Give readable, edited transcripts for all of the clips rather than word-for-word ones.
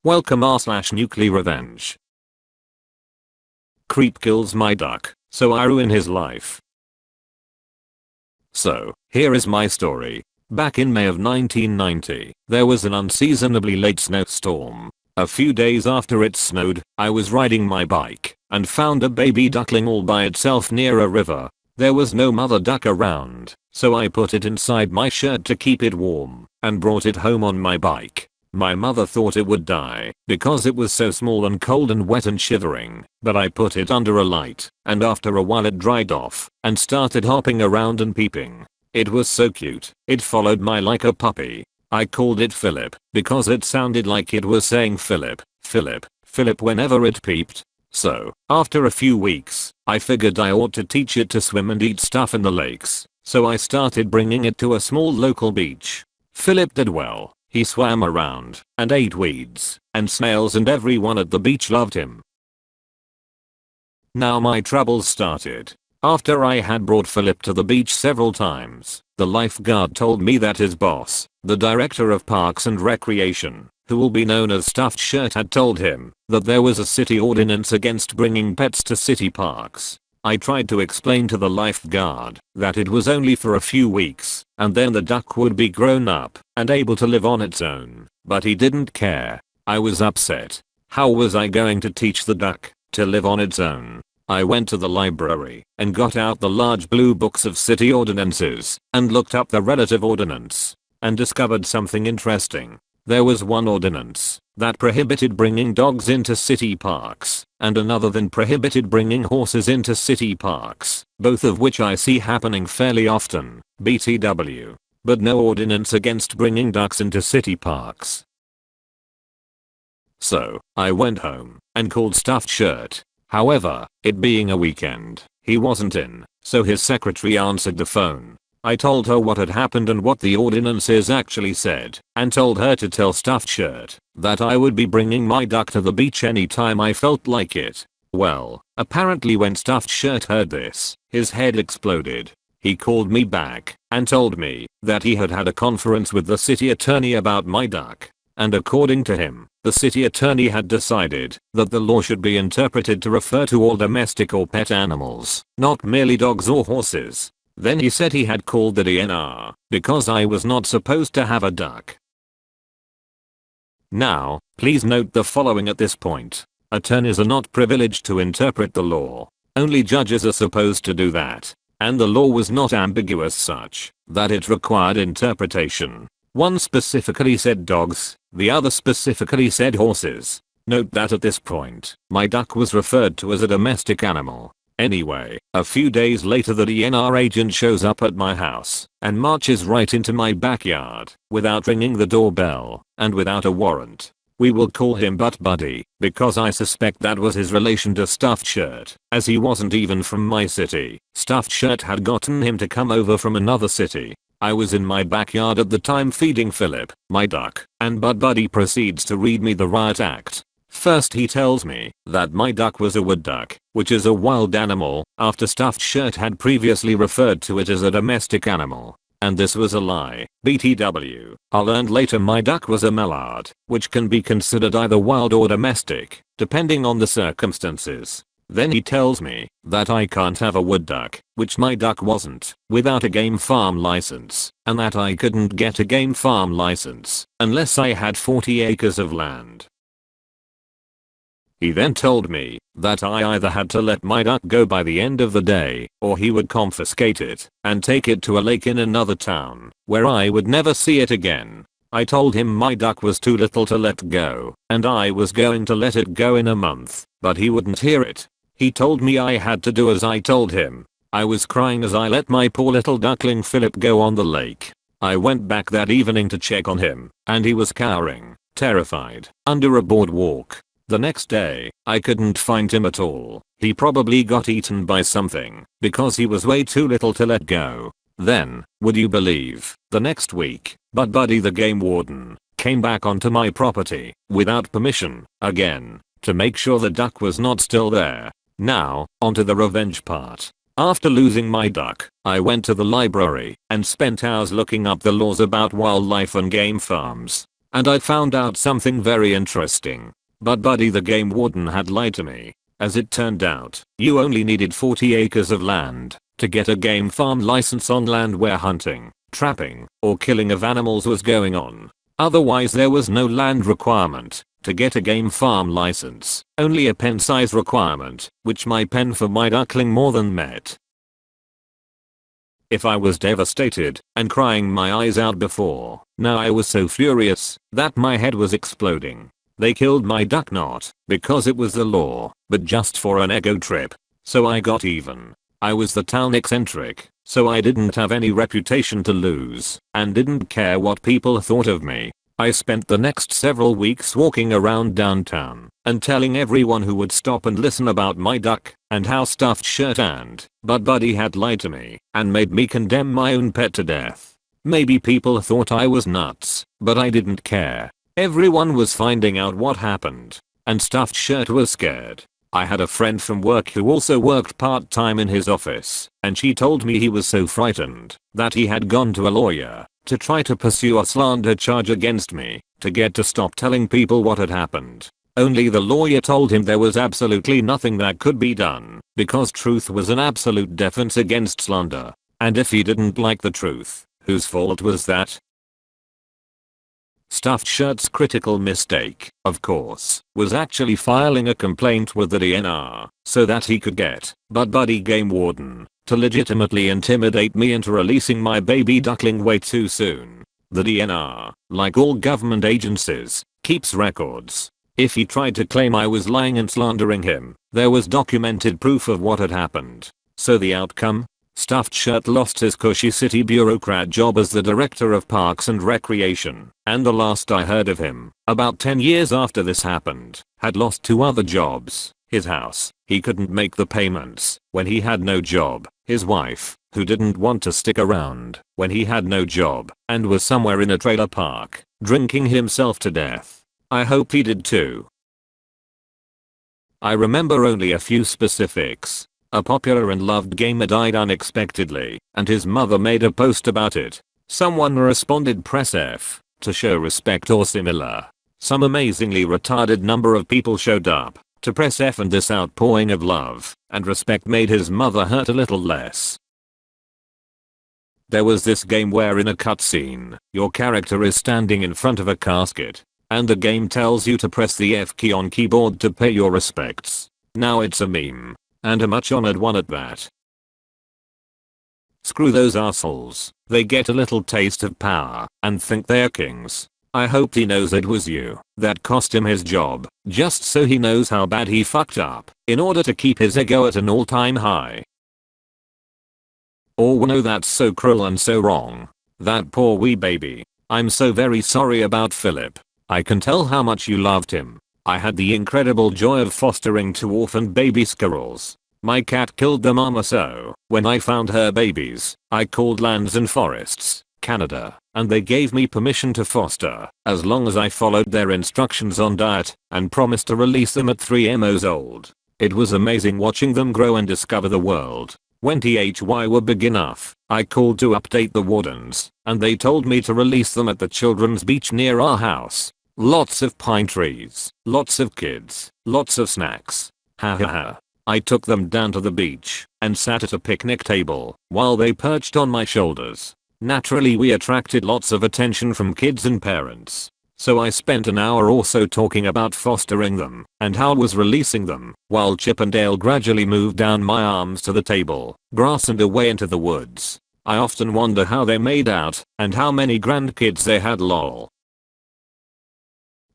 Welcome r/Nuclearrevenge. Creep kills my duck, so I ruin his life. So, here is my story. Back in May of 1990, there was an unseasonably late snowstorm. A few days after it snowed, I was riding my bike and found a baby duckling all by itself near a river. There was no mother duck around, so I put it inside my shirt to keep it warm and brought it home on my bike. My mother thought it would die because it was so small and cold and wet and shivering, but I put it under a light, and after a while it dried off and started hopping around and peeping. It was so cute. It followed me like a puppy. I called it Philip because it sounded like it was saying Philip, Philip, Philip whenever it peeped. So, after a few weeks, I figured I ought to teach it to swim and eat stuff in the lakes, so I started bringing it to a small local beach. Philip did well. He swam around and ate weeds and snails, and everyone at the beach loved him. Now my troubles started. After I had brought Philip to the beach several times, the lifeguard told me that his boss, the director of parks and recreation, who will be known as Stuffed Shirt, had told him that there was a city ordinance against bringing pets to city parks. I tried to explain to the lifeguard that it was only for a few weeks and then the duck would be grown up and able to live on its own, but he didn't care. I was upset. How was I going to teach the duck to live on its own? I went to the library and got out the large blue books of city ordinances and looked up the relative ordinance and discovered something interesting. There was one ordinance that prohibited bringing dogs into city parks and another that prohibited bringing horses into city parks, both of which I see happening fairly often, BTW, but no ordinance against bringing ducks into city parks. So, I went home and called Stuffed Shirt. However, it being a weekend, he wasn't in, so his secretary answered the phone. I told her what had happened and what the ordinances actually said, and told her to tell Stuffed Shirt that I would be bringing my duck to the beach anytime I felt like it. Well, apparently when Stuffed Shirt heard this, his head exploded. He called me back and told me that he had had a conference with the city attorney about my duck, and according to him, the city attorney had decided that the law should be interpreted to refer to all domestic or pet animals, not merely dogs or horses. Then he said he had called the DNR because I was not supposed to have a duck. Now, please note the following at this point. Attorneys are not privileged to interpret the law. Only judges are supposed to do that. And the law was not ambiguous such that it required interpretation. One specifically said dogs, the other specifically said horses. Note that at this point, my duck was referred to as a domestic animal. Anyway, a few days later the DNR agent shows up at my house and marches right into my backyard without ringing the doorbell and without a warrant. We will call him Butt Buddy because I suspect that was his relation to Stuffed Shirt, as he wasn't even from my city. Stuffed Shirt had gotten him to come over from another city. I was in my backyard at the time feeding Philip, my duck, and Butt Buddy proceeds to read me the riot act. First he tells me that my duck was a wood duck, which is a wild animal, after Stuffed Shirt had previously referred to it as a domestic animal. And this was a lie. BTW. I learned later my duck was a mallard, which can be considered either wild or domestic, depending on the circumstances. Then he tells me that I can't have a wood duck, which my duck wasn't, without a game farm license, and that I couldn't get a game farm license unless I had 40 acres of land. He then told me that I either had to let my duck go by the end of the day, or he would confiscate it and take it to a lake in another town, where I would never see it again. I told him my duck was too little to let go, and I was going to let it go in a month, but he wouldn't hear it. He told me I had to do as I told him. I was crying as I let my poor little duckling Philip go on the lake. I went back that evening to check on him, and he was cowering, terrified, under a boardwalk. The next day, I couldn't find him at all. He probably got eaten by something, because he was way too little to let go. Then, would you believe, the next week, Butt Buddy the game warden came back onto my property, without permission, again, to make sure the duck was not still there. Now, onto the revenge part. After losing my duck, I went to the library and spent hours looking up the laws about wildlife and game farms. And I found out something very interesting. But Buddy the game warden had lied to me. As it turned out, you only needed 40 acres of land to get a game farm license on land where hunting, trapping, or killing of animals was going on. Otherwise there was no land requirement to get a game farm license, only a pen size requirement, which my pen for my duckling more than met. If I was devastated and crying my eyes out before, now I was so furious that my head was exploding. They killed my duck not because it was the law, but just for an ego trip. So I got even. I was the town eccentric, so I didn't have any reputation to lose and didn't care what people thought of me. I spent the next several weeks walking around downtown and telling everyone who would stop and listen about my duck and how Stuffed Shirt and Buddy had lied to me and made me condemn my own pet to death. Maybe people thought I was nuts, but I didn't care. Everyone was finding out what happened, and Stuffed Shirt was scared. I had a friend from work who also worked part-time in his office, and she told me he was so frightened that he had gone to a lawyer to try to pursue a slander charge against me to get to stop telling people what had happened. Only the lawyer told him there was absolutely nothing that could be done because truth was an absolute defense against slander. And if he didn't like the truth, whose fault was that? Stuffed Shirt's critical mistake, of course, was actually filing a complaint with the DNR so that he could get Buddy game warden to legitimately intimidate me into releasing my baby duckling way too soon. The DNR, like all government agencies, keeps records. If he tried to claim I was lying and slandering him, there was documented proof of what had happened. So the outcome? Stuffed Shirt lost his cushy city bureaucrat job as the director of parks and recreation, and the last I heard of him, about 10 years after this happened, had lost 2 other jobs. His house, he couldn't make the payments when he had no job, his wife, who didn't want to stick around when he had no job and was somewhere in a trailer park, drinking himself to death. I hope he did too. I remember only a few specifics. A popular and loved gamer died unexpectedly, and his mother made a post about it. Someone responded press F to show respect or similar. Some amazingly retarded number of people showed up to press F, and this outpouring of love and respect made his mother hurt a little less. There was this game where in a cutscene, your character is standing in front of a casket, and the game tells you to press the F key on keyboard to pay your respects. Now it's a meme. And a much honored one at that. Screw those assholes. They get a little taste of power and think they're kings. I hope he knows it was you that cost him his job, just so he knows how bad he fucked up in order to keep his ego at an all-time high. Oh no, that's so cruel and so wrong. That poor wee baby. I'm so very sorry about Philip. I can tell how much you loved him. I had the incredible joy of fostering 2 orphan baby squirrels. My cat killed the mama, so when I found her babies, I called Lands and Forests, Canada, and they gave me permission to foster as long as I followed their instructions on diet and promised to release them at 3 MOs old. It was amazing watching them grow and discover the world. When THY were big enough, I called to update the wardens, and they told me to release them at the children's beach near our house. Lots of pine trees, lots of kids, lots of snacks. Ha ha ha. I took them down to the beach and sat at a picnic table while they perched on my shoulders. Naturally, we attracted lots of attention from kids and parents. So I spent an hour or so talking about fostering them and how I was releasing them, while Chip and Dale gradually moved down my arms to the table, grass and away into the woods. I often wonder how they made out and how many grandkids they had, lol.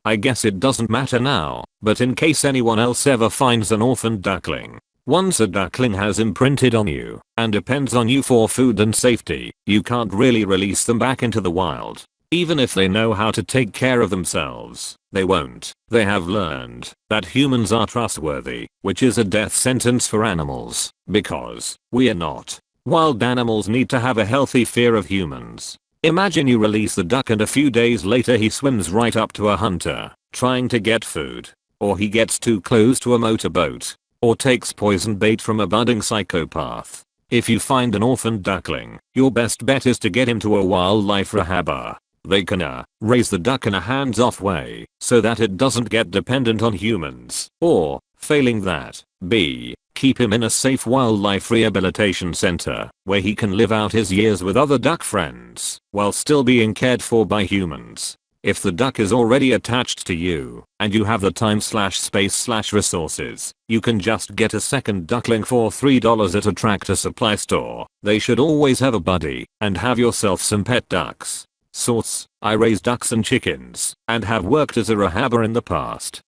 I guess it doesn't matter now, but in case anyone else ever finds an orphan duckling, once a duckling has imprinted on you and depends on you for food and safety, you can't really release them back into the wild. Even if they know how to take care of themselves, they won't. They have learned that humans are trustworthy, which is a death sentence for animals, because we are not. Wild animals need to have a healthy fear of humans. Imagine you release the duck and a few days later he swims right up to a hunter, trying to get food. Or he gets too close to a motorboat. Or takes poison bait from a budding psychopath. If you find an orphan duckling, your best bet is to get him to a wildlife rehabber. They can raise the duck in a hands-off way so that it doesn't get dependent on humans, or, failing that, b. keep him in a safe wildlife rehabilitation center where he can live out his years with other duck friends while still being cared for by humans. If the duck is already attached to you and you have the time/space/resources, you can just get a second duckling for $3 at a Tractor Supply store. They should always have a buddy, and have yourself some pet ducks. Source: I raise ducks and chickens and have worked as a rehabber in the past.